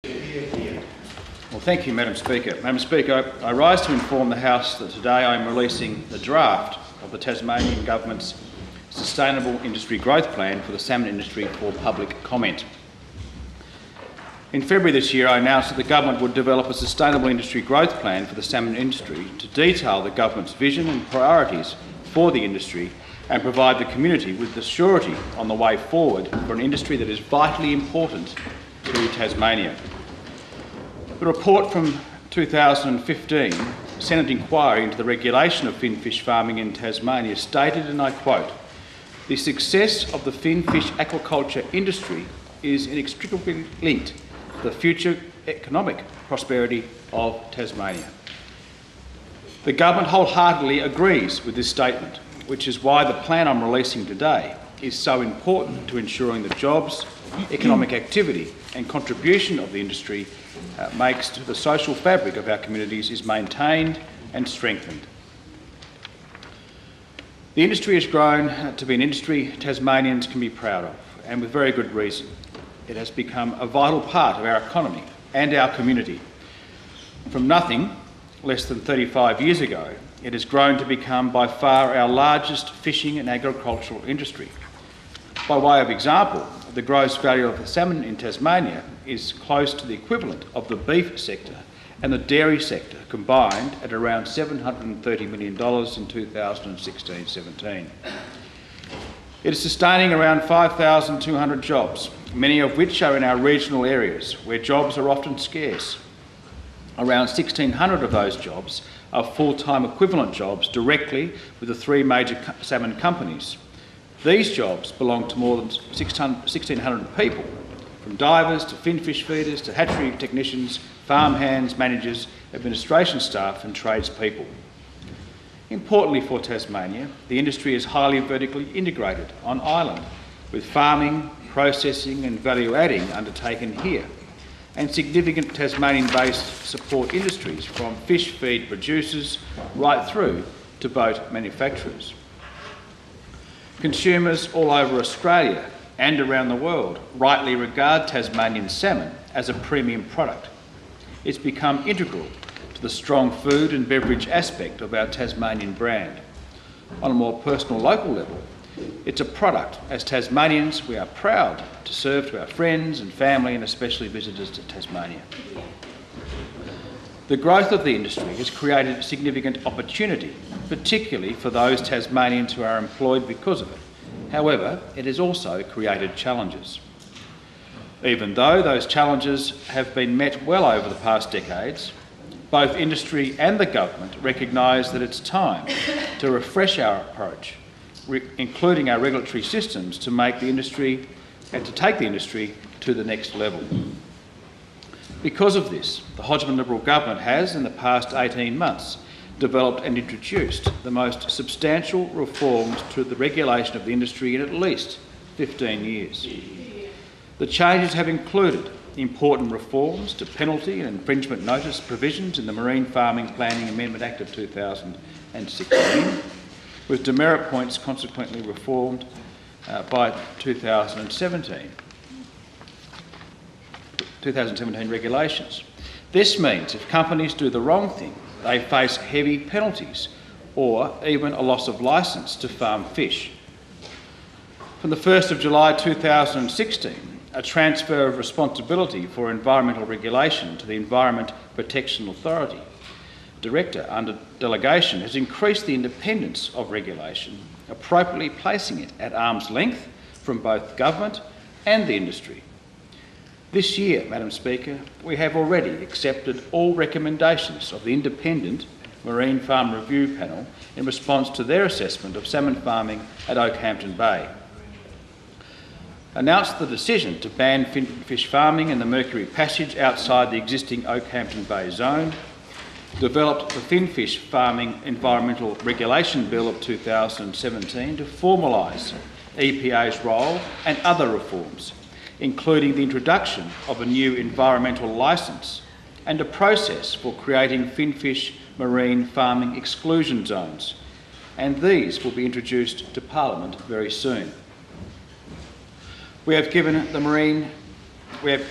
Well, thank you, Madam Speaker. Madam Speaker, I rise to inform the House that today I am releasing the draft of the Tasmanian Government's Sustainable Industry Growth Plan for the salmon industry for public comment. In February this year, I announced that the Government would develop a sustainable industry growth plan for the salmon industry to detail the Government's vision and priorities for the industry and provide the community with the surety on the way forward for an industry that is vitally important to Tasmania. The report from 2015 Senate inquiry into the regulation of finfish farming in Tasmania stated, and I quote, "The success of the finfish aquaculture industry is inextricably linked to the future economic prosperity of Tasmania." The Government wholeheartedly agrees with this statement, which is why the plan I'm releasing today is so important to ensuring that jobs, economic activity and contribution of the industry makes to the social fabric of our communities is maintained and strengthened. The industry has grown to be an industry Tasmanians can be proud of, and with very good reason. It has become a vital part of our economy and our community. From nothing, less than 35 years ago, it has grown to become by far our largest fishing and agricultural industry. By way of example, the gross value of the salmon in Tasmania is close to the equivalent of the beef sector and the dairy sector combined at around $730 million in 2016-17. It is sustaining around 5,200 jobs, many of which are in our regional areas where jobs are often scarce. Around 1,600 of those jobs are full-time equivalent jobs directly with the three major salmon companies. These jobs belong to more than 1,600 people, from divers to finfish feeders to hatchery technicians, farm hands, managers, administration staff and tradespeople. Importantly for Tasmania, the industry is highly vertically integrated on island, with farming, processing and value adding undertaken here, and significant Tasmanian-based support industries from fish feed producers right through to boat manufacturers. Consumers all over Australia and around the world rightly regard Tasmanian salmon as a premium product. It's become integral to the strong food and beverage aspect of our Tasmanian brand. On a more personal local level, it's a product, as Tasmanians, we are proud to serve to our friends and family and especially visitors to Tasmania. The growth of the industry has created significant opportunity, particularly for those Tasmanians who are employed because of it. However, it has also created challenges. Even though those challenges have been met well over the past decades, both industry and the Government recognise that it's time to refresh our approach, including our regulatory systems, to make the industry and to take the industry to the next level. Because of this, the Hodgman Liberal Government has, in the past 18 months, developed and introduced the most substantial reforms to the regulation of the industry in at least 15 years. The changes have included important reforms to penalty and infringement notice provisions in the Marine Farming Planning Amendment Act of 2016, with demerit points consequently reformed by 2017 regulations. This means if companies do the wrong thing, they face heavy penalties or even a loss of licence to farm fish. From the 1st of July 2016, a transfer of responsibility for environmental regulation to the Environment Protection Authority Director under delegation has increased the independence of regulation, appropriately placing it at arm's length from both government and the industry. This year, Madam Speaker, we have already accepted all recommendations of the independent Marine Farm Review Panel in response to their assessment of salmon farming at Okehampton Bay. Announced the decision to ban finfish farming in the Mercury Passage outside the existing Okehampton Bay zone, developed the Finfish Farming Environmental Regulation Bill of 2017 to formalise EPA's role and other reforms, including the introduction of a new environmental licence and a process for creating finfish marine farming exclusion zones, and these will be introduced to Parliament very soon. We have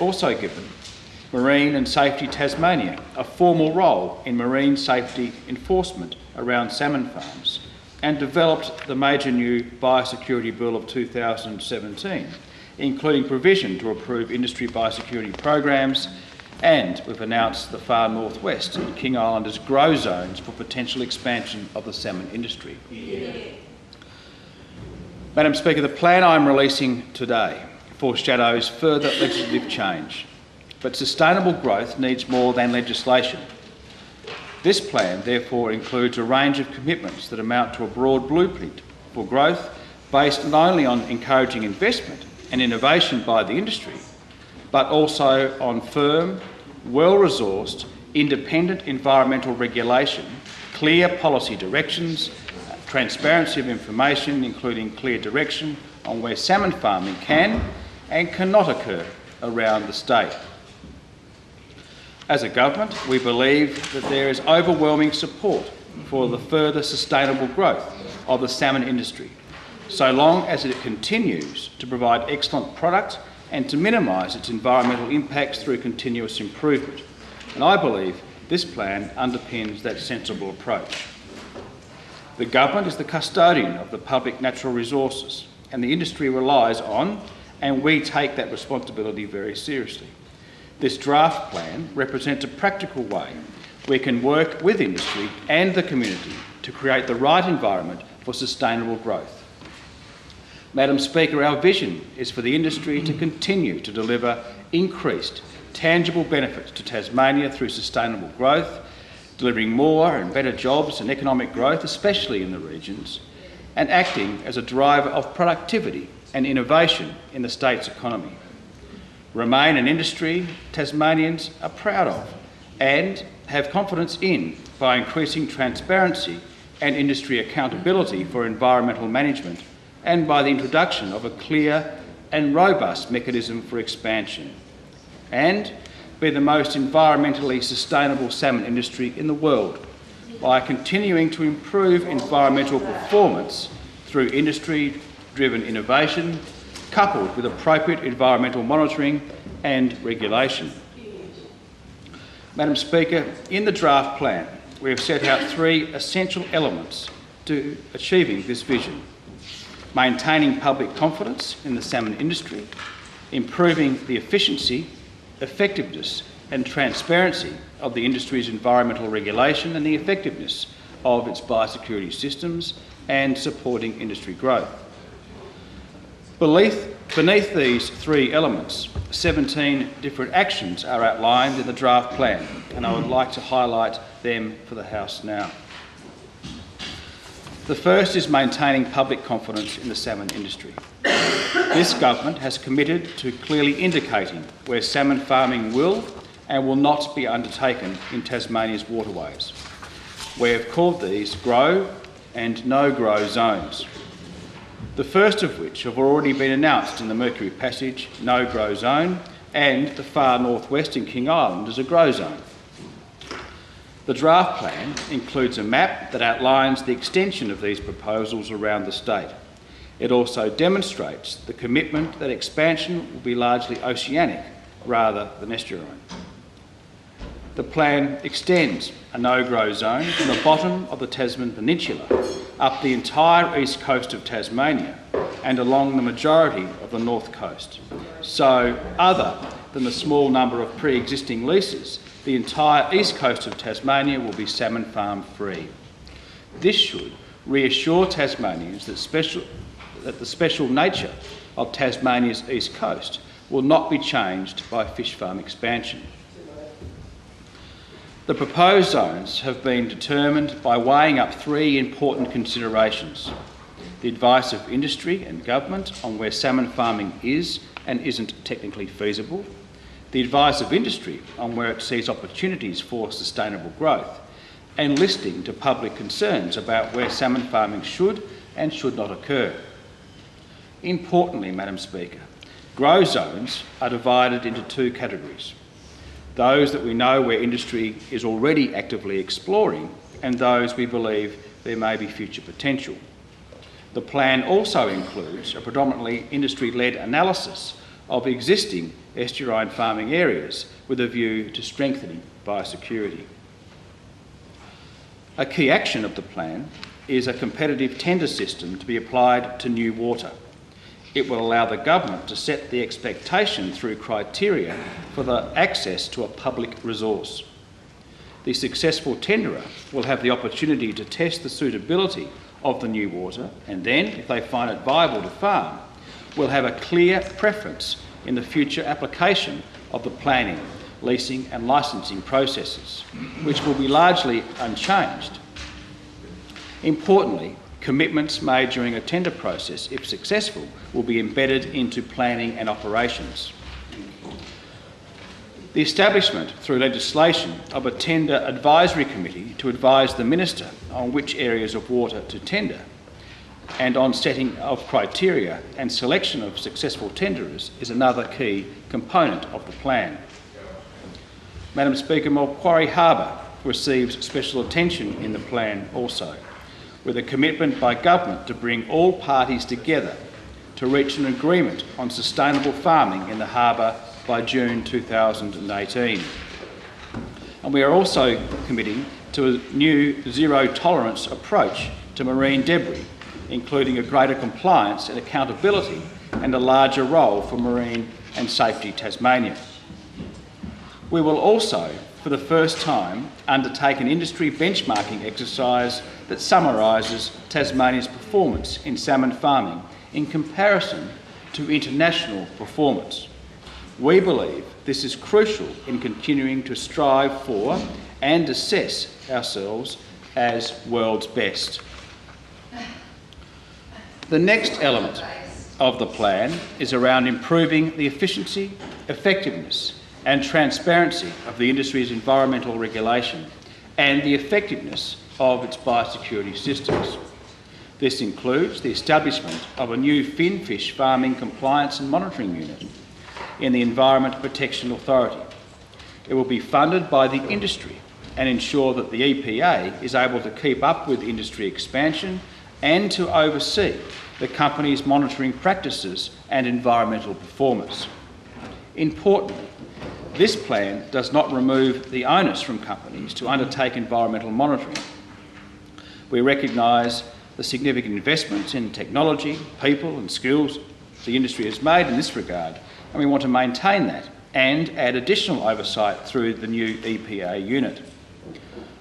also given Marine and Safety Tasmania a formal role in marine safety enforcement around salmon farms, and developed the major new Biosecurity Bill of 2017, including provision to approve industry biosecurity programs, and we've announced the far northwest and King Island as grow zones for potential expansion of the salmon industry. Yeah. Madam Speaker, the plan I'm releasing today foreshadows further legislative change, but sustainable growth needs more than legislation. This plan therefore includes a range of commitments that amount to a broad blueprint for growth based not only on encouraging investment and innovation by the industry, but also on firm, well-resourced, independent environmental regulation, clear policy directions, transparency of information, including clear direction on where salmon farming can and cannot occur around the state. As a government, we believe that there is overwhelming support for the further sustainable growth of the salmon industry, so long as it continues to provide excellent product and to minimise its environmental impacts through continuous improvement. And I believe this plan underpins that sensible approach. The government is the custodian of the public natural resources, and the industry relies on, and we take that responsibility very seriously. This draft plan represents a practical way we can work with industry and the community to create the right environment for sustainable growth. Madam Speaker, our vision is for the industry to continue to deliver increased, tangible benefits to Tasmania through sustainable growth, delivering more and better jobs and economic growth, especially in the regions, and acting as a driver of productivity and innovation in the state's economy. Remain an industry Tasmanians are proud of and have confidence in by increasing transparency and industry accountability for environmental management, and by the introduction of a clear and robust mechanism for expansion, and be the most environmentally sustainable salmon industry in the world by continuing to improve environmental performance through industry-driven innovation, coupled with appropriate environmental monitoring and regulation. Madam Speaker, in the draft plan, we have set out three essential elements to achieving this vision: maintaining public confidence in the salmon industry, improving the efficiency, effectiveness and transparency of the industry's environmental regulation and the effectiveness of its biosecurity systems, and supporting industry growth. Beneath these three elements, 17 different actions are outlined in the draft plan, and I would like to highlight them for the House now. The first is maintaining public confidence in the salmon industry. This government has committed to clearly indicating where salmon farming will and will not be undertaken in Tasmania's waterways. We have called these grow and no-grow zones, the first of which have already been announced in the Mercury Passage no-grow zone, and the far northwest in King Island as a grow zone. The draft plan includes a map that outlines the extension of these proposals around the state. It also demonstrates the commitment that expansion will be largely oceanic rather than estuarine. The plan extends a no-grow zone from the bottom of the Tasman Peninsula up the entire east coast of Tasmania and along the majority of the north coast. So, other than the small number of pre-existing leases, the entire east coast of Tasmania will be salmon farm free. This should reassure Tasmanians that the special nature of Tasmania's east coast will not be changed by fish farm expansion. The proposed zones have been determined by weighing up three important considerations: the advice of industry and government on where salmon farming is and isn't technically feasible, the advice of industry on where it sees opportunities for sustainable growth, and listening to public concerns about where salmon farming should and should not occur. Importantly, Madam Speaker, grow zones are divided into two categories: those that we know where industry is already actively exploring, and those we believe there may be future potential. The plan also includes a predominantly industry-led analysis of existing estuarine farming areas with a view to strengthening biosecurity. A key action of the plan is a competitive tender system to be applied to new water. It will allow the government to set the expectation through criteria for the access to a public resource. The successful tenderer will have the opportunity to test the suitability of the new water, and then, if they find it viable to farm, will have a clear preference in the future application of the planning, leasing and licensing processes, which will be largely unchanged. Importantly, commitments made during a tender process, if successful, will be embedded into planning and operations. The establishment, through legislation, of a tender advisory committee to advise the Minister on which areas of water to tender and on setting of criteria and selection of successful tenderers is another key component of the plan. Madam Speaker, Macquarie Harbour receives special attention in the plan also, with a commitment by government to bring all parties together to reach an agreement on sustainable farming in the harbour by June 2018. And we are also committing to a new zero-tolerance approach to marine debris, including a greater compliance and accountability and a larger role for Marine and Safety Tasmania. We will also, for the first time, undertake an industry benchmarking exercise that summarises Tasmania's performance in salmon farming in comparison to international performance. We believe this is crucial in continuing to strive for and assess ourselves as world's best. The next element of the plan is around improving the efficiency, effectiveness and transparency of the industry's environmental regulation and the effectiveness of its biosecurity systems. This includes the establishment of a new finfish farming compliance and monitoring unit in the Environment Protection Authority. It will be funded by the industry and ensure that the EPA is able to keep up with industry expansion and to oversee the company's monitoring practices and environmental performance. Importantly, this plan does not remove the onus from companies to undertake environmental monitoring. We recognise the significant investments in technology, people and skills the industry has made in this regard, and we want to maintain that and add additional oversight through the new EPA unit.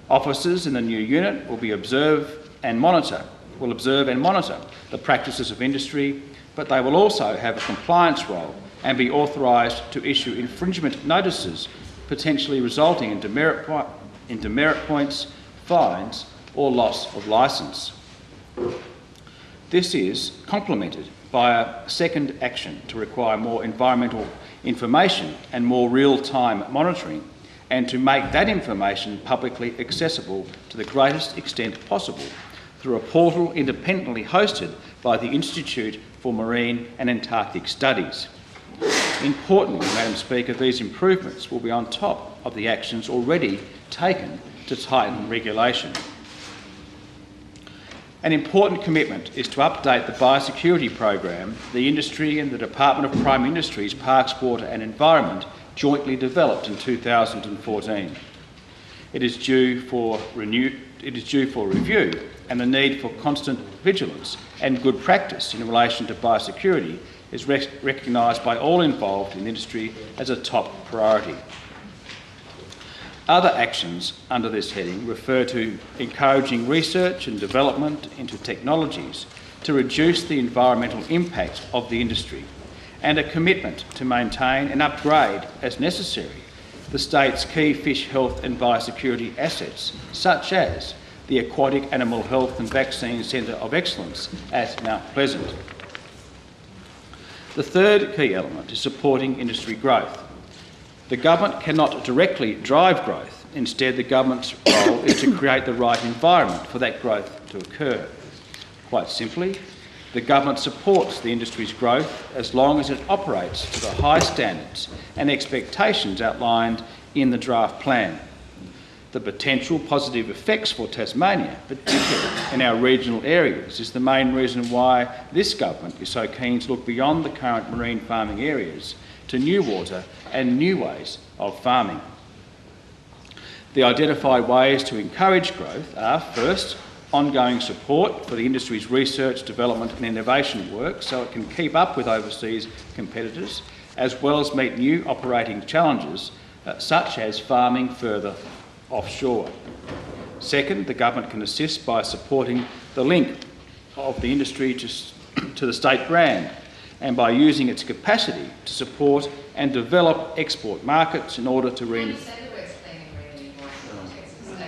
Officers in the new unit will observe and monitor the practices of industry, but they will also have a compliance role and be authorised to issue infringement notices, potentially resulting in demerit points, fines or loss of licence. This is complemented by a second action to require more environmental information and more real-time monitoring, and to make that information publicly accessible to the greatest extent possible through a portal independently hosted by the Institute for Marine and Antarctic Studies. Importantly, Madam Speaker, these improvements will be on top of the actions already taken to tighten regulation. An important commitment is to update the biosecurity program the industry and the Department of Prime Industries, Parks, Water and Environment jointly developed in 2014. It is due for review, and the need for constant vigilance and good practice in relation to biosecurity is recognised by all involved in the industry as a top priority. Other actions under this heading refer to encouraging research and development into technologies to reduce the environmental impact of the industry, and a commitment to maintain and upgrade, as necessary, the state's key fish health and biosecurity assets, such as the Aquatic Animal Health and Vaccine Centre of Excellence at Mount Pleasant. The third key element is supporting industry growth. The government cannot directly drive growth. Instead, the government's role is to create the right environment for that growth to occur. Quite simply, the government supports the industry's growth as long as it operates to the high standards and expectations outlined in the draft plan. The potential positive effects for Tasmania, particularly in our regional areas, is the main reason why this government is so keen to look beyond the current marine farming areas to new water and new ways of farming. The identified ways to encourage growth are, first, ongoing support for the industry's research, development and innovation work so it can keep up with overseas competitors, as well as meet new operating challenges such as farming further offshore. Second, the government can assist by supporting the link of the industry to the state brand and by using its capacity to support and develop export markets in order to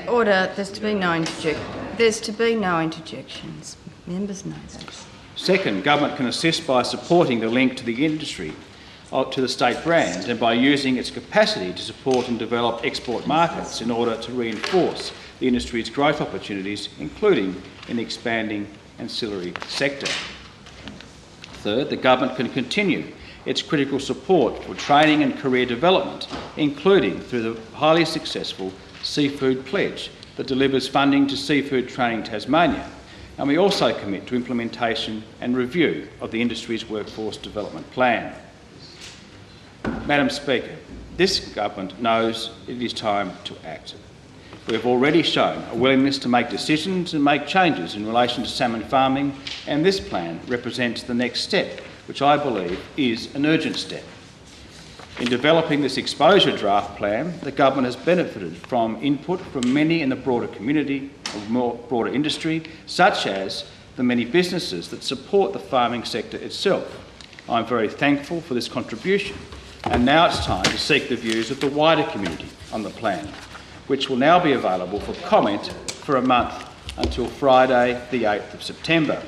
Order. There's to be no interjections. Members know that. Second, government can assist by supporting the link to the industry to the state brand and by using its capacity to support and develop export markets in order to reinforce the industry's growth opportunities, including in the expanding ancillary sector. Third, the government can continue its critical support for training and career development, including through the highly successful Seafood Pledge that delivers funding to Seafood Training Tasmania, and we also commit to implementation and review of the industry's workforce development plan. Madam Speaker, this government knows it is time to act. We have already shown a willingness to make decisions and make changes in relation to salmon farming, and this plan represents the next step, which I believe is an urgent step. In developing this exposure draft plan, the government has benefited from input from many in the broader community, or broader industry, such as the many businesses that support the farming sector itself. I'm very thankful for this contribution, and now it's time to seek the views of the wider community on the plan, which will now be available for comment for a month until Friday the 8th of September.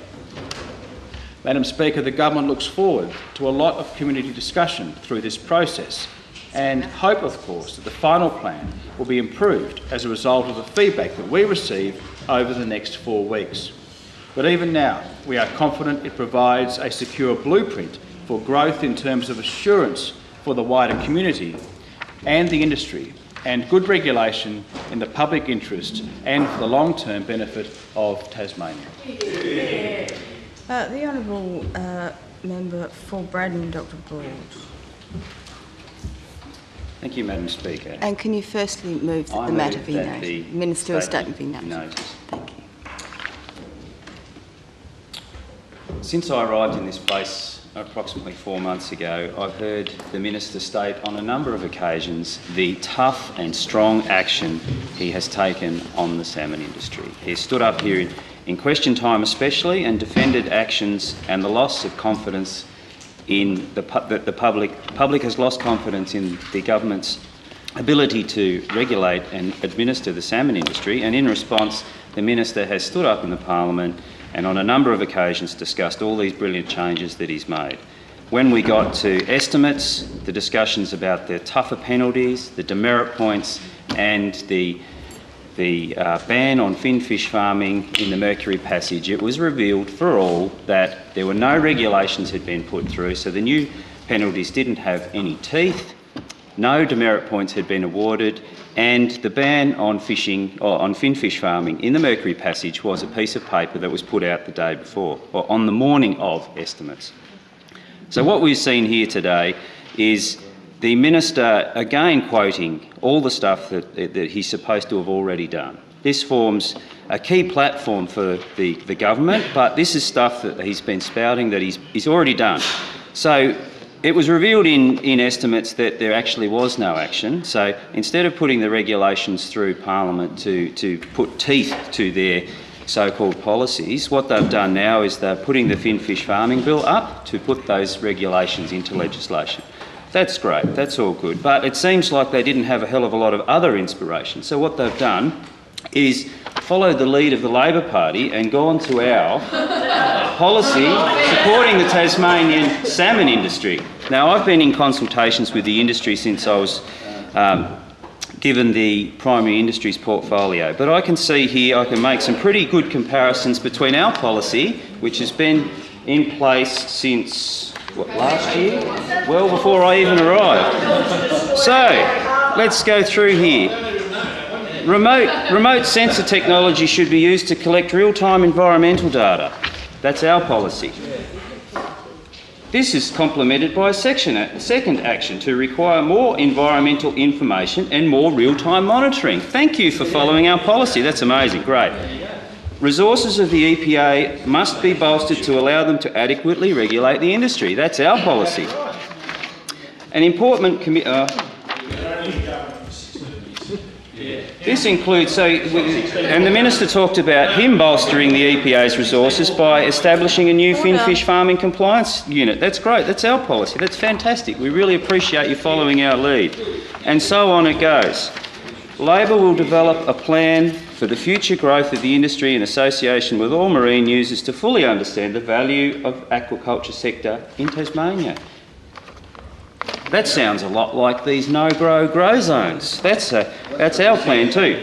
Madam Speaker, the government looks forward to a lot of community discussion through this process and hope, of course, that the final plan will be improved as a result of the feedback that we receive over the next 4 weeks. But even now, we are confident it provides a secure blueprint for growth in terms of assurance for the wider community and the industry, and good regulation in the public interest and for the long-term benefit of Tasmania. The Honourable Member for Braddon, Dr. Broad. Thank you, Madam Speaker. And can you firstly move that the matter be noted? Ministerial statement be noted. Thank you. Since I arrived in this place approximately 4 months ago, I've heard the Minister state on a number of occasions the tough and strong action he has taken on the salmon industry. He stood up here in question time especially and defended actions and the loss of confidence in the public has lost confidence in the government's ability to regulate and administer the salmon industry, and in response the Minister has stood up in the Parliament and on a number of occasions discussed all these brilliant changes that he's made. When we got to estimates, the discussions about the tougher penalties, the demerit points and the ban on finfish farming in the Mercury Passage, it was revealed for all that there were no regulations had been put through, so the new penalties didn't have any teeth, no demerit points had been awarded, and the ban on finfish farming in the Mercury Passage was a piece of paper that was put out the day before, or on the morning of estimates. So what we've seen here today is the Minister again quoting all the stuff that he's supposed to have already done. This forms a key platform for the government, but this is stuff that he's been spouting that he's already done. So it was revealed in estimates that there actually was no action. So instead of putting the regulations through Parliament to put teeth to their so-called policies, what they've done now is they're putting the Finfish Farming Bill up to put those regulations into legislation. That's great, that's all good, but it seems like they didn't have a hell of a lot of other inspiration. So what they've done is followed the lead of the Labor Party and gone to our policy supporting the Tasmanian salmon industry. Now, I've been in consultations with the industry since I was given the primary industries portfolio, but I can see here, I can make some pretty good comparisons between our policy, which has been in place since last year? Well, before I even arrived. So, let's go through here. Remote sensor technology should be used to collect real-time environmental data. That's our policy. This is complemented by a second action to require more environmental information and more real-time monitoring. Thank you for following our policy. That's amazing. Great. Resources of the EPA must be bolstered to allow them to adequately regulate the industry. That's our policy. An important This includes, and the Minister talked about him bolstering the EPA's resources by establishing a new finfish farming compliance unit. That's great, that's our policy, that's fantastic. We really appreciate you following our lead. And so on it goes. Labor will develop a plan for the future growth of the industry in association with all marine users to fully understand the value of aquaculture sector in Tasmania. That sounds a lot like these no-grow zones. That's our plan too.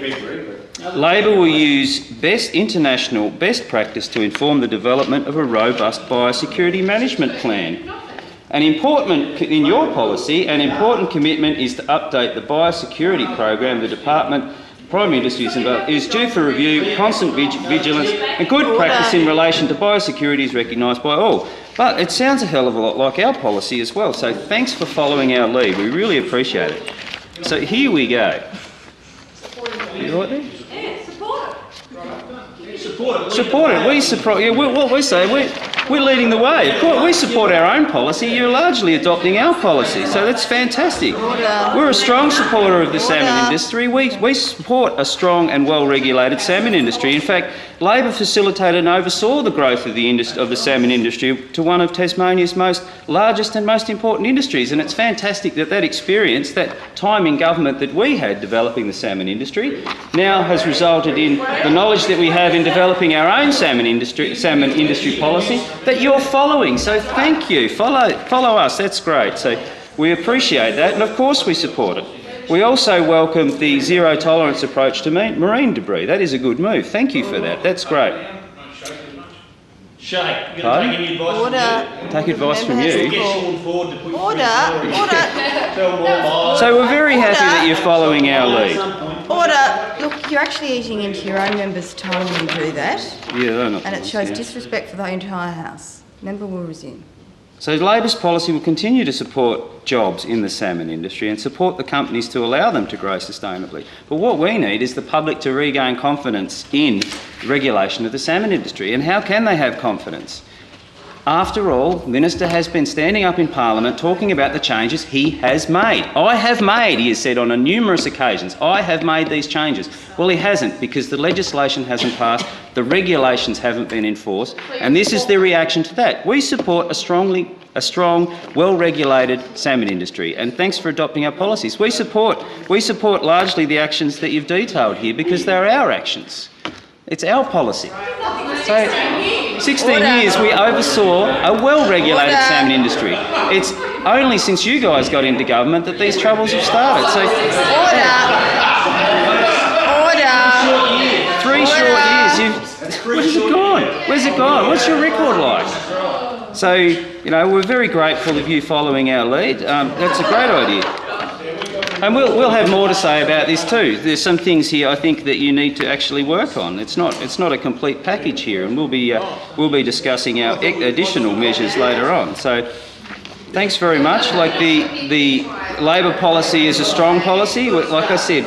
Labor will use international best practice to inform the development of a robust biosecurity management plan. In your policy, an important commitment is to update the biosecurity program. The Department Primary Industries is due for review. Constant vigilance and good practice in relation to biosecurity is recognised by all. But it sounds a hell of a lot like our policy as well, so thanks for following our lead. We really appreciate it. So here we go. You right there? Yeah, support it. Support it. We support. Yeah, what we say, we're leading the way. Of course, we support our own policy. You're largely adopting our policy, so that's fantastic. We're a strong supporter of the salmon industry. We support a strong and well-regulated salmon industry. In fact, Labor facilitated and oversaw the growth of the salmon industry to one of Tasmania's largest and most important industries, and it's fantastic that experience, that time in government that we had developing the salmon industry, now has resulted in the knowledge that we have in developing our own salmon industry policy that you're following. So thank you. Follow us. That's great. So we appreciate that, and of course we support it. We also welcome the zero tolerance approach to marine debris. That is a good move. Thank you for that. That's great. Shay, you're going to take any advice from you? Take advice from you. Get Sean Ford to put So we're very happy that you're following our lead. Look, you're actually eating into your own members' time when you do that. Yeah, they're not. And it shows disrespect for the entire House. Member will resume. So Labor's policy will continue to support jobs in the salmon industry and support the companies to allow them to grow sustainably. But what we need is the public to regain confidence in regulation of the salmon industry. And how can they have confidence? After all, the Minister has been standing up in Parliament talking about the changes he has made. I have made, he has said on numerous occasions, I have made these changes. Well, he hasn't, because the legislation hasn't passed, the regulations haven't been enforced, and this is the reaction to that. We support a strong, well-regulated salmon industry, and thanks for adopting our policies. We support largely the actions that you've detailed here because they're our actions. It's our policy. So, 16 years we oversaw a well-regulated salmon industry. It's only since you guys got into government that these troubles have started. So, Order. 3 short years. Where's it gone? Where's it gone? What's your record like? So, you know, we're very grateful of you following our lead. That's a great idea. And we'll have more to say about this too. There's some things here I think that you need to actually work on. It's not a complete package here, and we'll be discussing our additional measures later on. So thanks very much. Like the Labor policy is a strong policy. Like I said,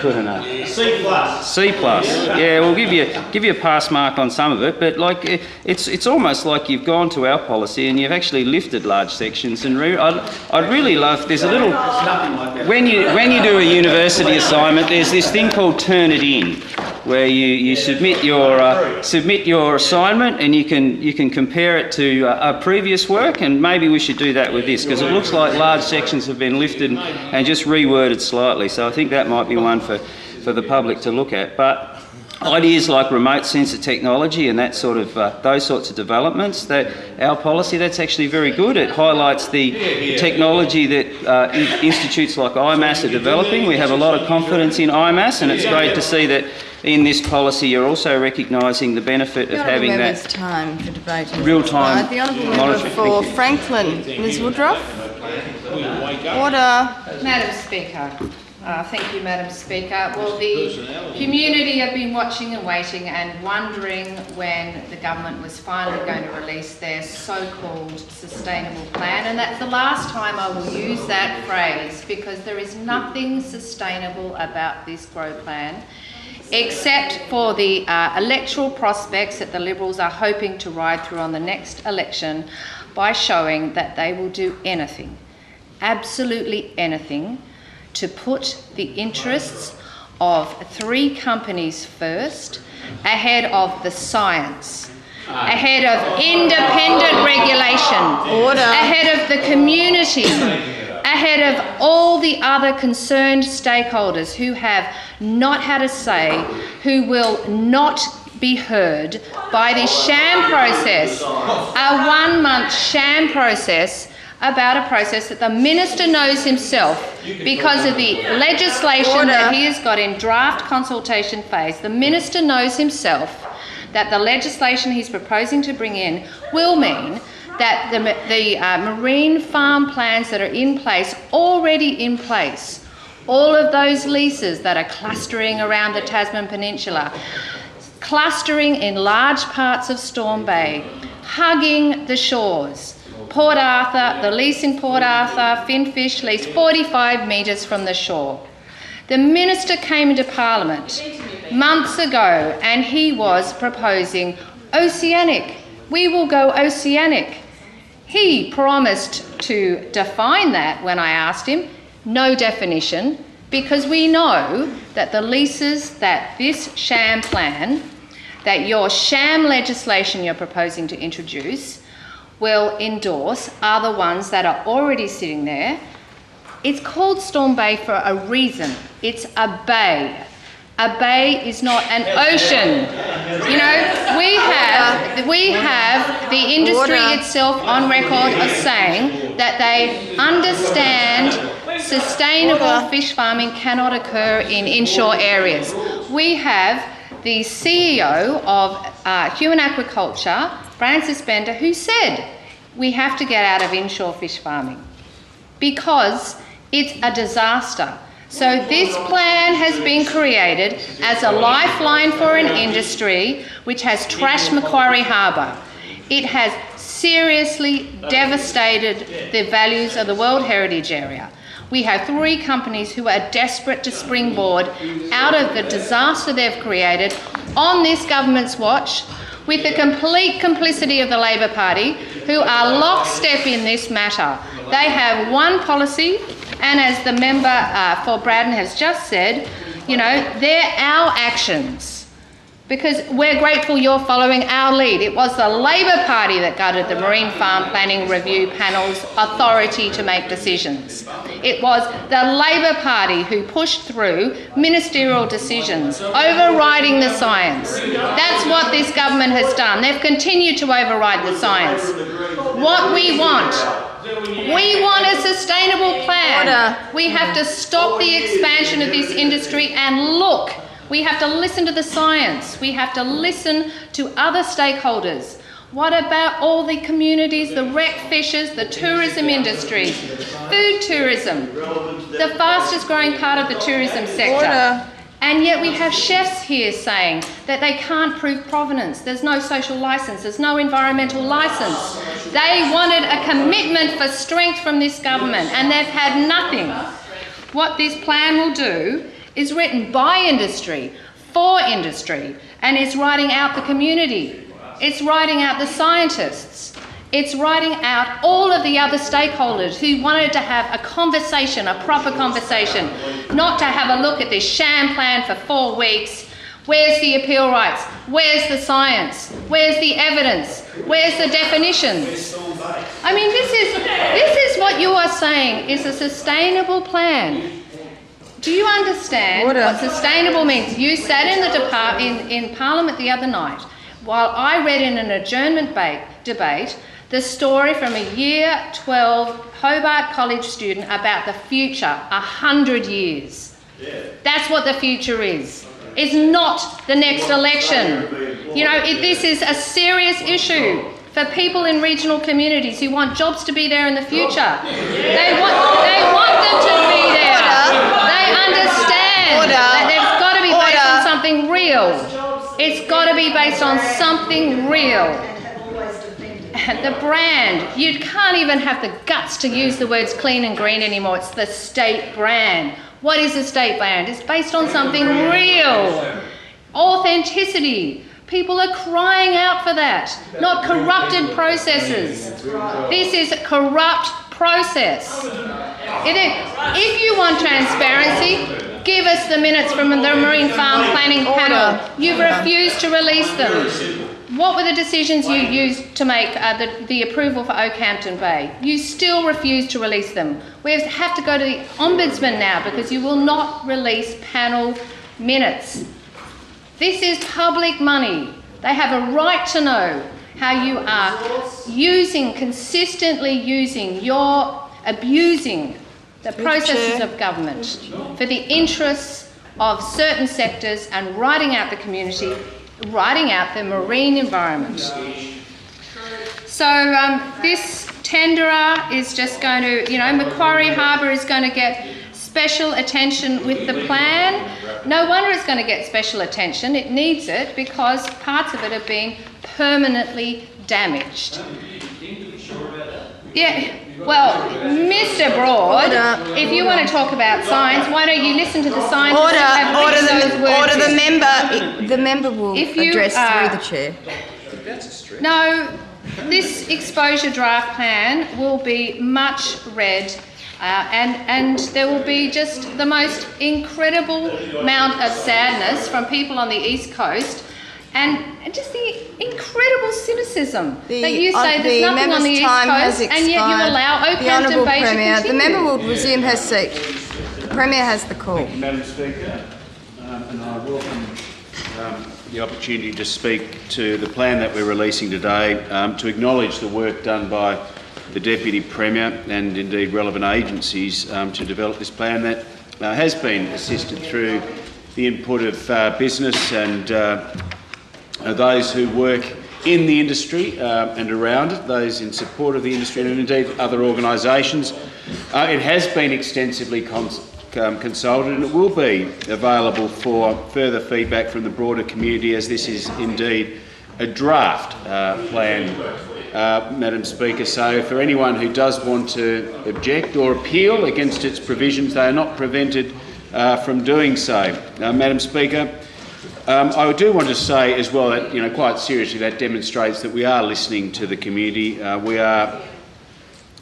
good enough. C+. Yeah, we'll give you a pass mark on some of it, but like it's almost like you've gone to our policy and you've actually lifted large sections. And I'd really love. There's a little when you do a university assignment, there's this thing called Turn It In, where you submit your assignment and you can compare it to a previous work, and maybe we should do that with this because it looks like large sections have been lifted and just reworded slightly. So I think that might be one for the public to look at. But ideas like remote sensor technology and that sort of those sorts of developments, that our policy, that's actually very good. It highlights the technology that institutes like IMAS are developing. We have a lot of confidence in IMAS, and it's great to see that in this policy you're also recognising the benefit of having that time for debate. Real-time The Honourable Member for Franklin, Ms Woodruff. Order. Madam Speaker, Thank you, Madam Speaker. Well, the community have been watching and waiting and wondering when the government was finally going to release their so-called sustainable plan, and that's the last time I will use that phrase, because there is nothing sustainable about this grow plan, except for the electoral prospects that the Liberals are hoping to ride through on the next election by showing that they will do anything, absolutely anything, to put the interests of 3 companies first, ahead of the science, ahead of independent regulation, ahead of the community, ahead of all the other concerned stakeholders who have not had a say, who will not be heard by this sham process, a 1-month sham process about a process that the Minister knows himself because of the legislation that he has got in draft consultation phase. The Minister knows himself that the legislation he's proposing to bring in will mean that the marine farm plans that are in place, already in place, all of those leases that are clustering around the Tasman Peninsula, clustering in large parts of Storm Bay, hugging the shores. Port Arthur, the lease in Port Arthur, Finfish lease, 45 metres from the shore. The Minister came into Parliament months ago and he was proposing oceanic. We will go oceanic. He promised to define that when I asked him. No definition, because we know that the leases that this sham plan, that your sham legislation you're proposing to introduce, will endorse are the ones that are already sitting there. It's called Storm Bay for a reason. It's a bay. A bay is not an ocean. You know, we have the industry itself on record of saying that they understand sustainable fish farming cannot occur in inshore areas. We have the CEO of Human Aquaculture, Francis Bender, who said we have to get out of inshore fish farming because it's a disaster. So this plan has been created as a lifeline for an industry which has trashed Macquarie Harbour. It has seriously devastated the values of the World Heritage Area. We have 3 companies who are desperate to springboard out of the disaster they've created on this government's watch, with the complete complicity of the Labor Party, who are lockstep in this matter. They have one policy, and as the member for Braddon has just said, you know, they're our actions. Because we're grateful you're following our lead. It was the Labor Party that gutted the Marine Farm Planning Review Panel's authority to make decisions. It was the Labor Party who pushed through ministerial decisions, overriding the science. That's what this government has done. They've continued to override the science. What we want a sustainable plan. We have to stop the expansion of this industry and look. We have to listen to the science. We have to listen to other stakeholders. What about all the communities, the wreck fishers, the tourism industry, food tourism, the fastest growing part of the tourism sector? And yet we have chefs here saying that they can't prove provenance. There's no social licence. There's no environmental licence. They wanted a commitment for strength from this government, and they've had nothing. What this plan will do is written by industry, for industry, and it's writing out the community. It's writing out the scientists. It's writing out all of the other stakeholders who wanted to have a conversation, a proper conversation, not to have a look at this sham plan for 4 weeks. Where's the appeal rights? Where's the science? Where's the evidence? Where's the definitions? I mean, this is what you are saying is a sustainable plan. Do you understand what sustainable means? You sat in Parliament the other night while I read in an adjournment debate the story from a Year 12 Hobart College student about the future, 100 years. That's what the future is. It's not the next election. You know, this is a serious issue for people in regional communities who want jobs to be there in the future. They want them to be there. They understand real. It's got to be based on something real. The brand, you can't even have the guts to use the words clean and green anymore. It's the state brand. What is the state brand? It's based on something real. Authenticity. People are crying out for that, not corrupted processes. This is a corrupt process. If you want transparency, give us the minutes from the Marine Farm Planning Panel. You've refused to release them. What were the decisions you used to make the approval for Okehampton Bay? You still refuse to release them. We have to go to the Ombudsman now because you will not release panel minutes. This is public money. They have a right to know how you are consistently abusing the processes of government for the interests of certain sectors and riding out the community, riding out the marine environment. So this tenderer is just going to, Macquarie Harbour is going to get special attention with the plan. No wonder it's going to get special attention. It needs it because parts of it have been permanently damaged. Yeah, well, Mr. Broad, if you want to talk about science, why don't you listen to the scientists who have the member will address through the chair. No, this exposure draft plan will be much read and there will be just the most incredible amount of sadness from people on the East Coast and just the incredible cynicism that you say there's nothing on the East Coast and yet you allow Okehampton Bay to continue. The member will resume her seat. The Premier has the call. Madam Speaker, and I welcome the opportunity to speak to the plan that we're releasing today, to acknowledge the work done by the Deputy Premier and indeed relevant agencies to develop this plan that has been assisted through the input of business and those who work in the industry and around it, those in support of the industry and indeed other organisations. It has been extensively consulted and it will be available for further feedback from the broader community as this is indeed a draft plan, Madam Speaker. So for anyone who does want to object or appeal against its provisions, they are not prevented from doing so. Madam Speaker, I do want to say as well that, quite seriously, that demonstrates that we are listening to the community. We are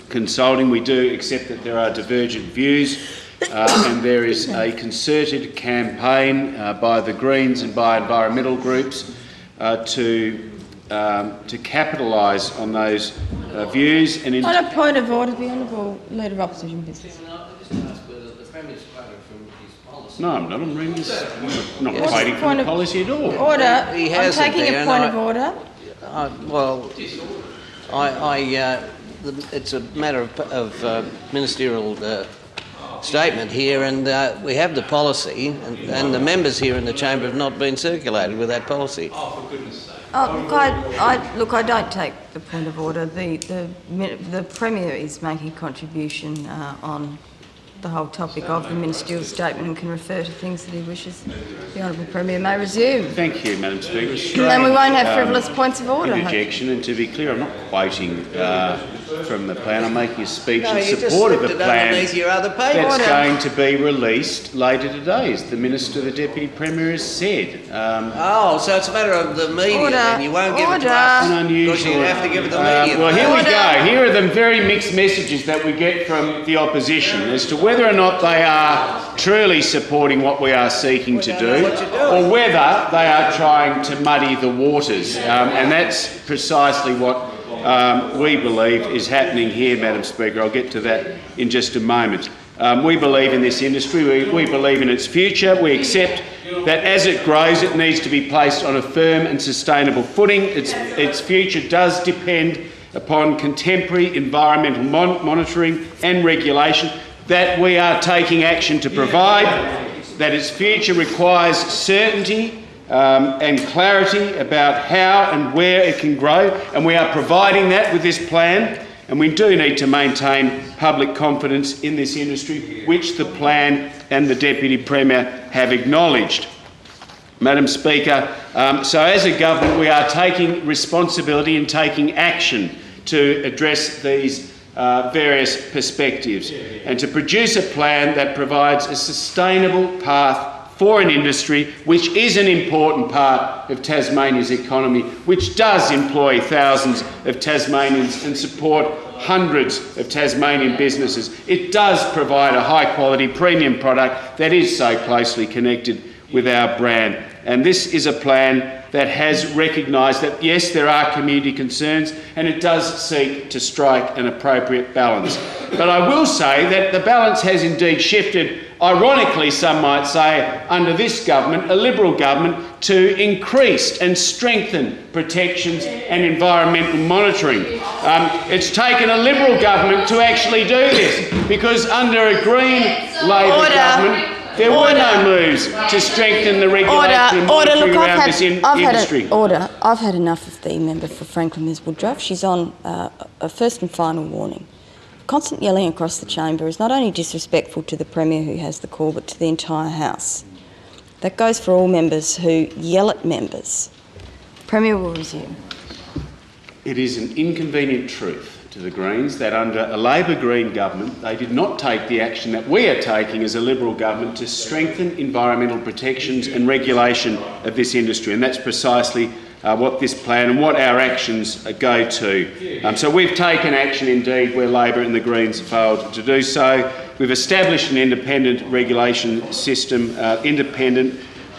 consulting. We do accept that there are divergent views and there is a concerted campaign by the Greens and by environmental groups to capitalise on those views. And on a point of order, the Honourable Leader of Opposition Business. No, I'm not. I'm reading this. I'm not quoting from the policy at all. Order. I'm taking a point of order. It's a matter of ministerial statement here, and we have the policy, and the members here in the chamber have not been circulated with that policy. Oh, for goodness sake. I don't take the point of order. The Premier is making a contribution on the whole topic of the ministerial statement and can refer to things that he wishes. The Honourable Premier may resume. Thank you, Madam Speaker. Then we won't have frivolous points of order. Interjection, and to be clear, I'm not quoting from the plan. I'm making a speech in support of the plan that's going to be released later today, as the Minister, the Deputy Premier, has said. So it's a matter of the media, and you won't give it to us because you have to give it to the media. Well, here we go. Here are the very mixed messages that we get from the opposition as to whether or not they are truly supporting what we are seeking to do, or whether they are trying to muddy the waters. And that's precisely what we believe is happening here, Madam Speaker. I'll get to that in just a moment. We believe in this industry. We believe in its future. We accept that as it grows, it needs to be placed on a firm and sustainable footing. Its future does depend upon contemporary environmental monitoring and regulation that we are taking action to provide, that its future requires certainty and clarity about how and where it can grow, and we are providing that with this plan. And we do need to maintain public confidence in this industry, which the plan and the Deputy Premier have acknowledged. Madam Speaker, so as a government we are taking responsibility and taking action to address these various perspectives and to produce a plan that provides a sustainable path for an industry which is an important part of Tasmania's economy, which does employ thousands of Tasmanians and support hundreds of Tasmanian businesses. It does provide a high-quality premium product that is so closely connected with our brand. And this is a plan that has recognised that, yes, there are community concerns, and it does seek to strike an appropriate balance. But I will say that the balance has indeed shifted, ironically some might say, under this government, a Liberal government, to increased and strengthen protections and environmental monitoring. It's taken a Liberal government to actually do this, because under a Green Labor government, there were no moves to strengthen the regulation and monitoring around this industry. I've had enough of the member for Franklin Ms Woodruff. She's on a first and final warning. Constant yelling across the chamber is not only disrespectful to the Premier who has the call, but to the entire House. That goes for all members who yell at members. The Premier will resume. It is an inconvenient truth to the Greens that under a Labor Green government they did not take the action that we are taking as a Liberal government to strengthen environmental protections and regulation of this industry, and that's precisely what this plan and what our actions go to. So we've taken action indeed where Labor and the Greens have failed to do so. We've established an independent regulation system,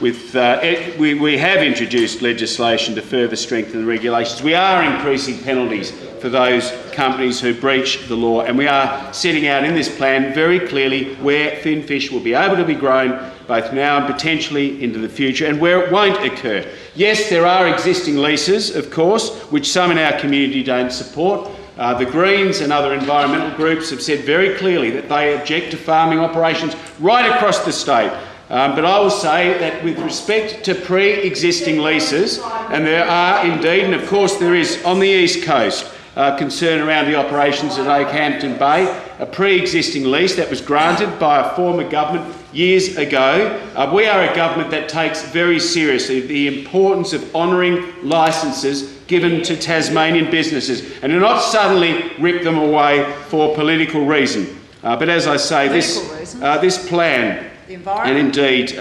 we have introduced legislation to further strengthen the regulations. We are increasing penalties for those companies who breach the law, and we are setting out in this plan very clearly where fin fish will be able to be grown both now and potentially into the future, and where it won't occur. Yes, there are existing leases, of course, which some in our community don't support. The Greens and other environmental groups have said very clearly that they object to farming operations right across the state. But I will say that with respect to pre-existing leases, and there are indeed, and of course there is on the East Coast, concern around the operations at Okehampton Bay, a pre-existing lease that was granted by a former government years ago. We are a government that takes very seriously the importance of honouring licences given to Tasmanian businesses and do not suddenly rip them away for political reason. But as I say, this plan, and indeed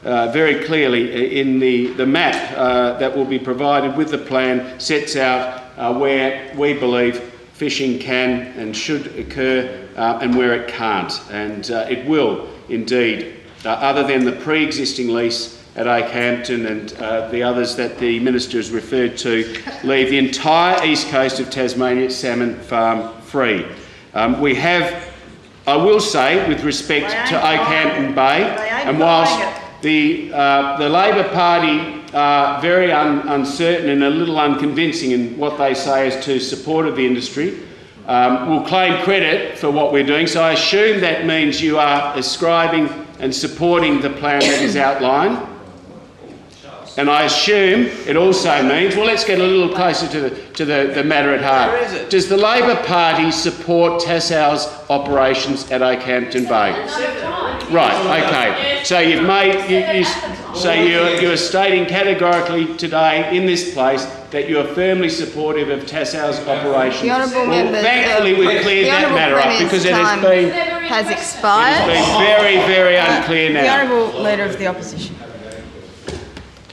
very clearly in the map that will be provided with the plan, sets out where we believe fishing can and should occur and where it can't. And it will indeed, other than the pre-existing lease at Okehampton and the others that the Minister has referred to, leave the entire east coast of Tasmania salmon farm free. We have, I will say, with respect to Okehampton Bay, and whilst the Labor Party are very uncertain and a little unconvincing in what they say as to support of the industry, will claim credit for what we're doing. So I assume that means you are ascribing and supporting the plan that is outlined. And I assume it also means, well, let's get a little closer to the matter at heart. Where is it? Does the Labor Party support Tassal's operations at Okehampton Bay? Right, okay. So you've made, you're stating categorically today in this place that you are firmly supportive of Tassal's operations. The honourable member, thankfully we've cleared that matter up because it has expired. been very, very unclear now. The honourable Leader of the Opposition.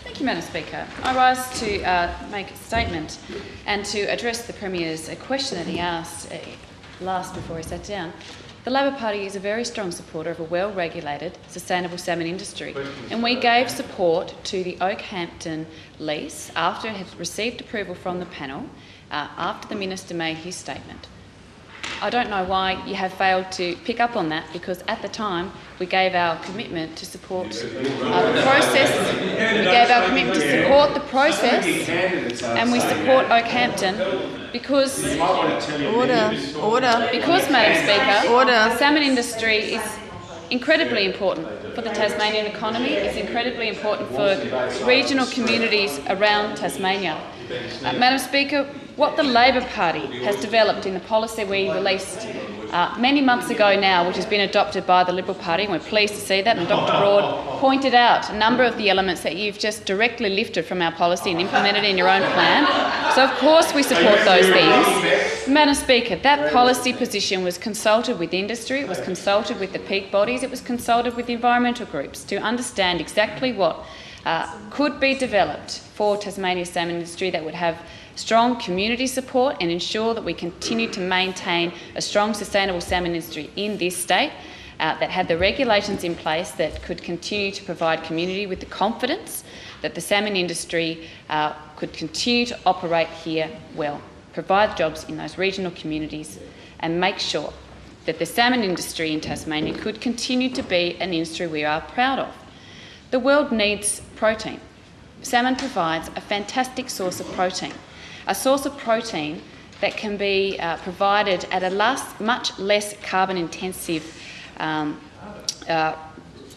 Thank you, Madam Speaker. I rise to make a statement and to address the Premier's question that he asked last before he sat down. The Labor Party is a very strong supporter of a well-regulated, sustainable salmon industry, and we gave support to the Okehampton lease after it had received approval from the panel, after the Minister made his statement. I don't know why you have failed to pick up on that, because at the time we gave our commitment to support the process. We gave our commitment to support the process, and we support Okehampton because, because, Madam Speaker, the salmon industry is incredibly important for the Tasmanian economy. It's incredibly important for regional communities around Tasmania. Madam Speaker, what the Labor Party has developed in the policy we released many months ago now, which has been adopted by the Liberal Party, and we're pleased to see that, and Dr Broad pointed out a number of the elements that you've just directly lifted from our policy and implemented in your own plan. So of course we support those things. Madam Speaker, that policy position was consulted with industry, it was consulted with the peak bodies, it was consulted with the environmental groups to understand exactly what could be developed for Tasmania's salmon industry that would have strong community support and ensure that we continue to maintain a strong sustainable salmon industry in this state that had the regulations in place that could continue to provide community with the confidence that the salmon industry could continue to operate here well, provide jobs in those regional communities and make sure that the salmon industry in Tasmania could continue to be an industry we are proud of. The world needs protein. Salmon provides a fantastic source of protein, a source of protein that can be provided at a much less carbon-intensive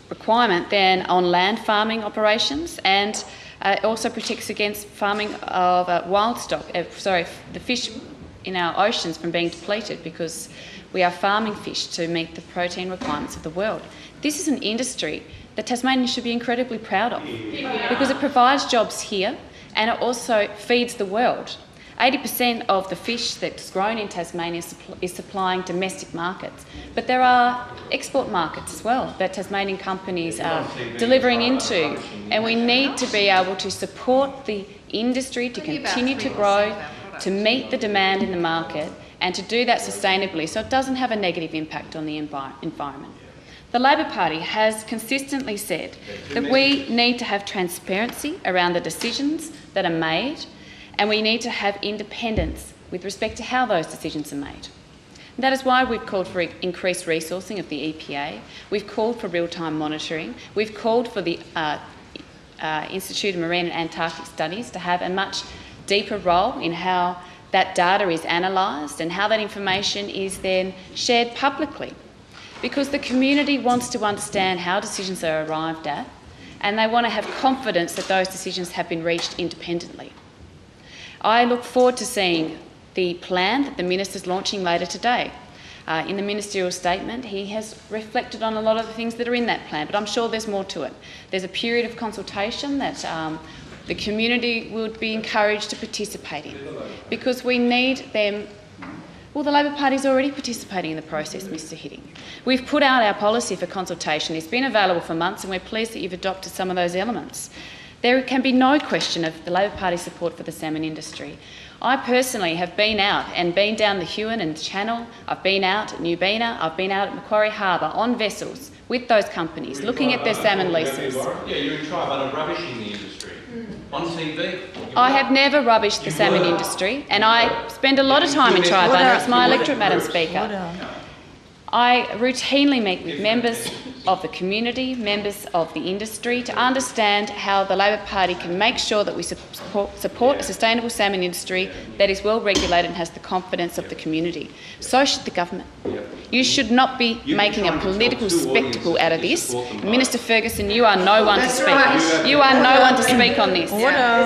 requirement than on land farming operations, and it also protects against farming of wild stock, the fish in our oceans from being depleted, because we are farming fish to meet the protein requirements of the world. This is an industry that Tasmania should be incredibly proud of, because it provides jobs here and it also feeds the world. 80% of the fish that's grown in Tasmania is supplying domestic markets, but there are export markets as well that Tasmanian companies are delivering into, and we need to be able to support the industry to continue to grow, to meet the demand in the market, and to do that sustainably so it doesn't have a negative impact on the environment. The Labor Party has consistently said that we need to have transparency around the decisions that are made, and we need to have independence with respect to how those decisions are made. And that is why we've called for increased resourcing of the EPA, we've called for real-time monitoring, we've called for the Institute of Marine and Antarctic Studies to have a much deeper role in how that data is analysed and how that information is then shared publicly. Because the community wants to understand how decisions are arrived at, and they want to have confidence that those decisions have been reached independently. I look forward to seeing the plan that the Minister's launching later today. In the ministerial statement, he has reflected on a lot of the things that are in that plan, but I'm sure there's more to it. There's a period of consultation that the community would be encouraged to participate in, because we need them. Well, the Labor Party is already participating in the process, Mr Hitting. We've put out our policy for consultation. It's been available for months, and we're pleased that you've adopted some of those elements. There can be no question of the Labor Party's support for the salmon industry. I personally have been out and been down the Huon and Channel. I've been out at New Bena. I've been out at Macquarie Harbour on vessels with those companies, looking at their salmon leases. Yeah, you're in Tribunal rubbishing the industry on TV. I have never rubbished the salmon industry, and I spend a lot of time in Tribunal. It's my electorate, Madam Speaker. I routinely meet with members of the community, members of the industry, to understand how the Labor Party can make sure that we support a sustainable salmon industry that is well regulated and has the confidence of the community. So should the government. You should not be making a political spectacle out of this. Minister Ferguson, you are no one to speak. You are no one to speak on this.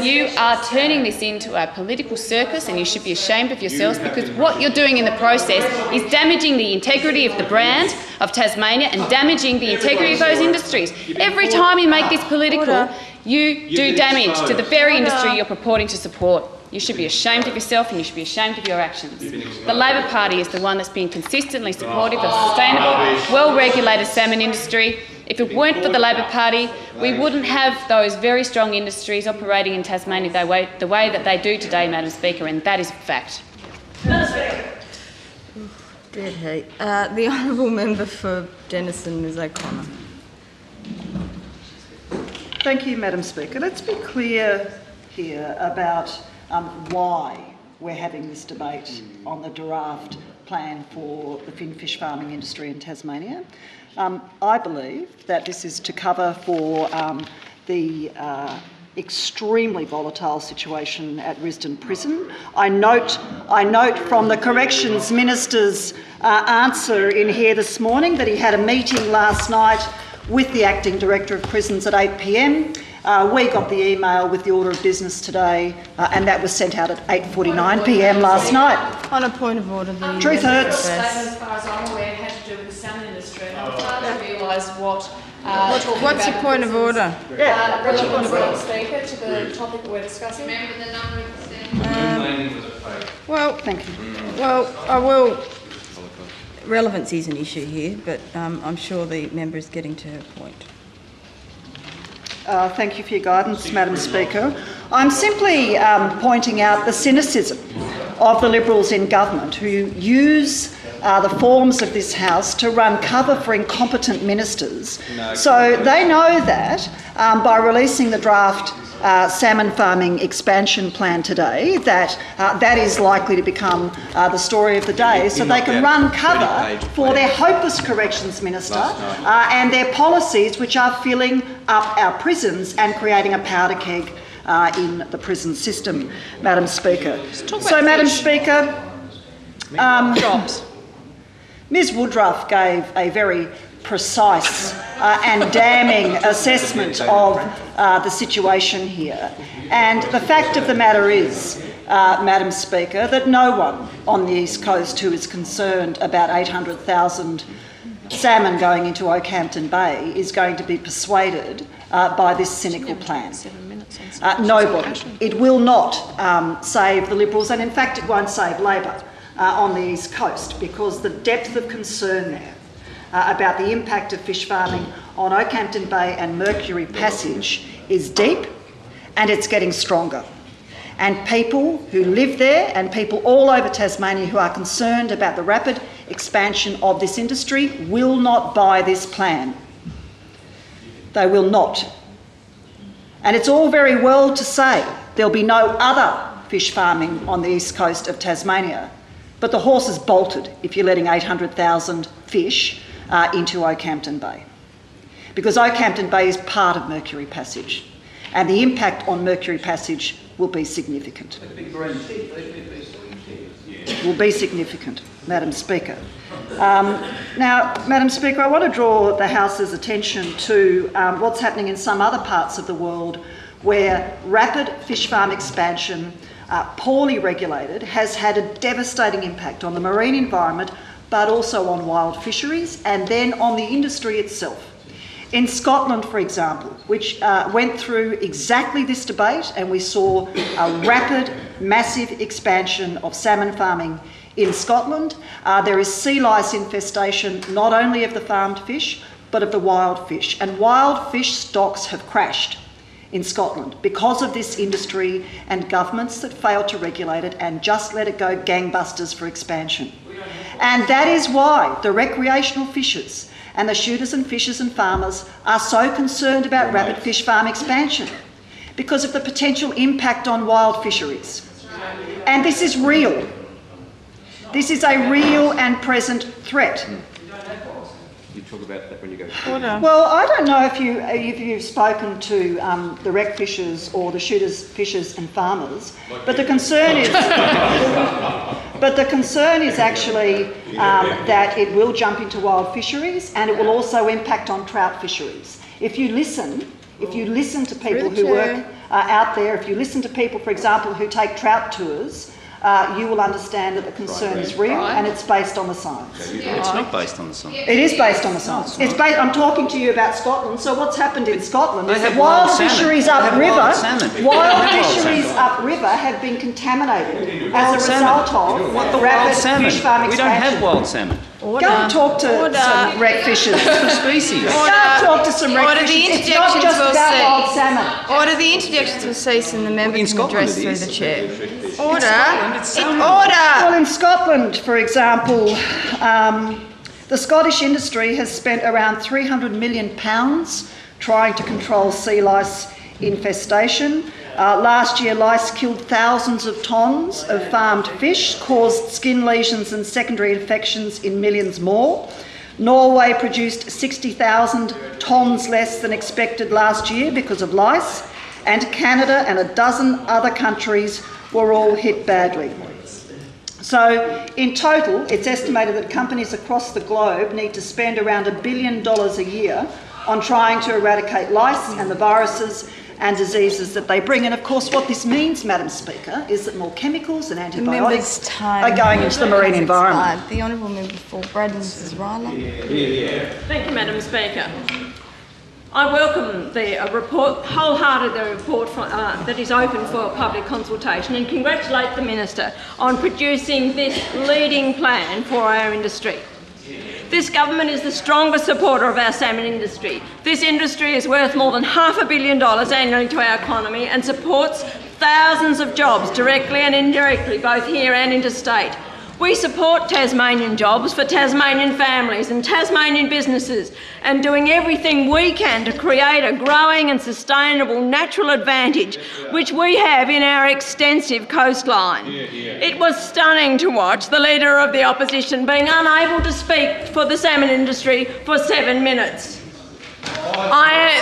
You are turning this into a political circus, and you should be ashamed of yourselves, because what you're doing in the process is damaging the integrity of the brand of Tasmania and damaging the integrity of those industries. Every time you make this political, you do damage to the very industry you're purporting to support. You should be ashamed of yourself, and you should be ashamed of your actions. The Labor Party is the one that's been consistently supportive of sustainable, well-regulated salmon industry. If it weren't for the Labor Party, we wouldn't have those very strong industries operating in Tasmania the way that they do today, Madam Speaker, and that is a fact. Dead heat. The honourable member for Denison, Ms O'Connor. Thank you, Madam Speaker. Let's be clear here about why we're having this debate on the draft plan for the finfish farming industry in Tasmania. I believe that this is to cover for the extremely volatile situation at Risdon Prison. I note from the Corrections Minister's answer in here this morning that he had a meeting last night with the Acting Director of Prisons at 8 p.m. We got the email with the order of business today, and that was sent out at 8:49 p.m. last night. On a point of order, the Truth hurts. As far as I'm aware, had to do with the salmon industry, and I'm trying to realise what. What's your point of order? Relevance, Madam Speaker, to the topic we're discussing. Remember the number of Well, Thank you. well, I will. Relevance is an issue here, but I'm sure the member is getting to her point. Thank you for your guidance, Madam Speaker. I'm simply pointing out the cynicism of the Liberals in government who use the forms of this House to run cover for incompetent ministers. So they know that by releasing the draft salmon farming expansion plan today, that that is likely to become the story of the day, so they can run cover for their hopeless corrections minister and their policies which are filling up our prisons and creating a powder keg in the prison system, Madam Speaker. So, Madam Speaker, Ms Woodruff gave a very precise and damning assessment of the situation here. And the fact of the matter is, Madam Speaker, that no one on the East Coast who is concerned about 800,000 salmon going into Okehampton Bay is going to be persuaded by this cynical plan. Nobody. It will not save the Liberals, and in fact it won't save Labor on the East Coast, because the depth of concern there about the impact of fish farming on Okehampton Bay and Mercury Passage is deep, and it's getting stronger. And people who live there and people all over Tasmania who are concerned about the rapid expansion of this industry will not buy this plan. They will not. And it's all very well to say there'll be no other fish farming on the east coast of Tasmania, but the horse is bolted if you're letting 800,000 fish into Okehampton Bay, because Okehampton Bay is part of Mercury Passage, and the impact on Mercury Passage will be significant. Will be significant, Madam Speaker. Now, Madam Speaker, I want to draw the House's attention to what's happening in some other parts of the world where rapid fish farm expansion, poorly regulated, has had a devastating impact on the marine environment, but also on wild fisheries and then on the industry itself. In Scotland, for example, which went through exactly this debate, and we saw a rapid, massive expansion of salmon farming in Scotland, there is sea lice infestation not only of the farmed fish, but of the wild fish. And wild fish stocks have crashed in Scotland because of this industry and governments that failed to regulate it and just let it go gangbusters for expansion. And that is why the recreational fishers and the shooters and fishers and farmers are so concerned about rapid fish farm expansion, because of the potential impact on wild fisheries. And this is real. This is a real and present threat. You talk about that when you go. Well, I don't know if you've spoken to the rec fishers or the shooters, fishers and farmers, but the concern is actually that it will jump into wild fisheries, and it will also impact on trout fisheries. If you listen to people who work out there, if you listen to people, for example, who take trout tours, you will understand that the concern is real and it's based on the science. It's not based on the science. It is based on the science. I'm talking to you about Scotland. So what's happened in Scotland is that wild fisheries upriver have been contaminated as a result of rapid fish farm expansion. We don't have wild salmon. Go and talk to some wreck fishers. Species. Go and talk to some wreck fishers. It's not just about wild salmon. Order. The interjections will cease and the member can address through the chair. Order. Well, in Scotland, for example, the Scottish industry has spent around £300 million trying to control sea lice infestation. Last year, lice killed thousands of tonnes of farmed fish, caused skin lesions and secondary infections in millions more. Norway produced 60,000 tonnes less than expected last year because of lice, and Canada and a dozen other countries were all hit badly. So, in total, it's estimated that companies across the globe need to spend around $1 billion a year on trying to eradicate lice and the viruses and diseases that they bring. And of course what this means, Madam Speaker, is that more chemicals and antibiotics are going into the marine environment. The Honourable Member for Braddon, Mrs Ryler. Thank you, Madam Speaker. I welcome the report, wholeheartedly, the report that is open for public consultation, and congratulate the Minister on producing this leading plan for our industry. This government is the strongest supporter of our salmon industry. This industry is worth more than $500 million annually to our economy and supports thousands of jobs directly and indirectly, both here and interstate. We support Tasmanian jobs for Tasmanian families and Tasmanian businesses, and doing everything we can to create a growing and sustainable natural advantage which we have in our extensive coastline. It was stunning to watch the Leader of the Opposition being unable to speak for the salmon industry for 7 minutes.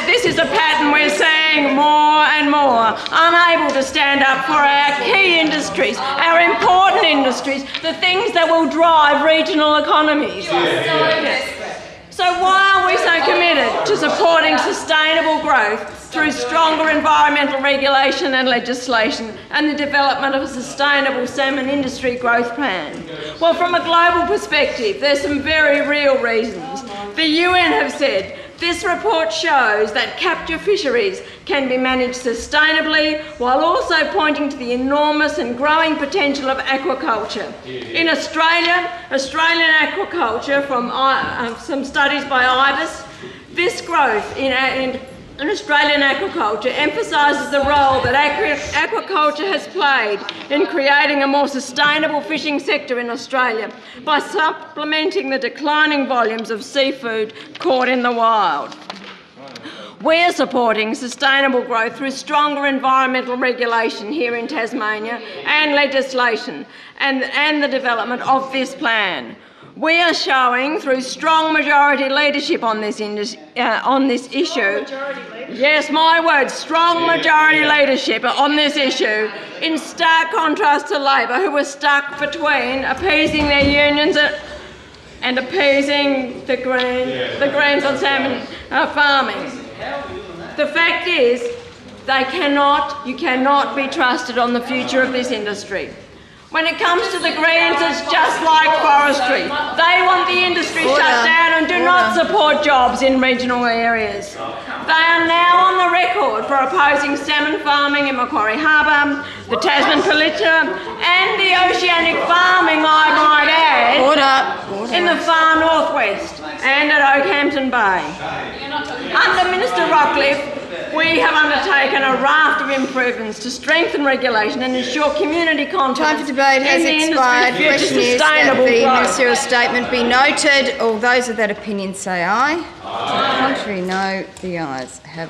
This is a pattern we're seeing more and more. Unable to stand up for our key industries, our important industries, the things that will drive regional economies. So why are we so committed to supporting sustainable growth through stronger environmental regulation and legislation and the development of a sustainable salmon industry growth plan? Well, from a global perspective, there's some very real reasons. The UN have said this report shows that capture fisheries can be managed sustainably while also pointing to the enormous and growing potential of aquaculture. In Australia, Australian aquaculture, from some studies by IBIS, this growth in Australian aquaculture emphasises the role that aquaculture has played in creating a more sustainable fishing sector in Australia by supplementing the declining volumes of seafood caught in the wild. We are supporting sustainable growth through stronger environmental regulation here in Tasmania and legislation and the development of this plan. We are showing through strong majority leadership on this issue. Yes, my words, strong majority leadership on this issue, in stark contrast to Labor, who were stuck between appeasing their unions and appeasing the Greens on salmon farming. The fact is, you cannot be trusted on the future of this industry. When it comes to the Greens, it's just like forestry. They want the industry shut down and do not support jobs in regional areas. They are now on the record for opposing salmon farming in Macquarie Harbour, the Tasman Peninsula and the oceanic farming, I might add, in the far northwest and at Okehampton Bay. Under Minister Rockcliffe, we have undertaken a raft of improvements to strengthen regulation and ensure community confidence. Time for debate has expired. The question is that the ministerial statement be noted. All those of that opinion say aye. Contrary, no. The ayes have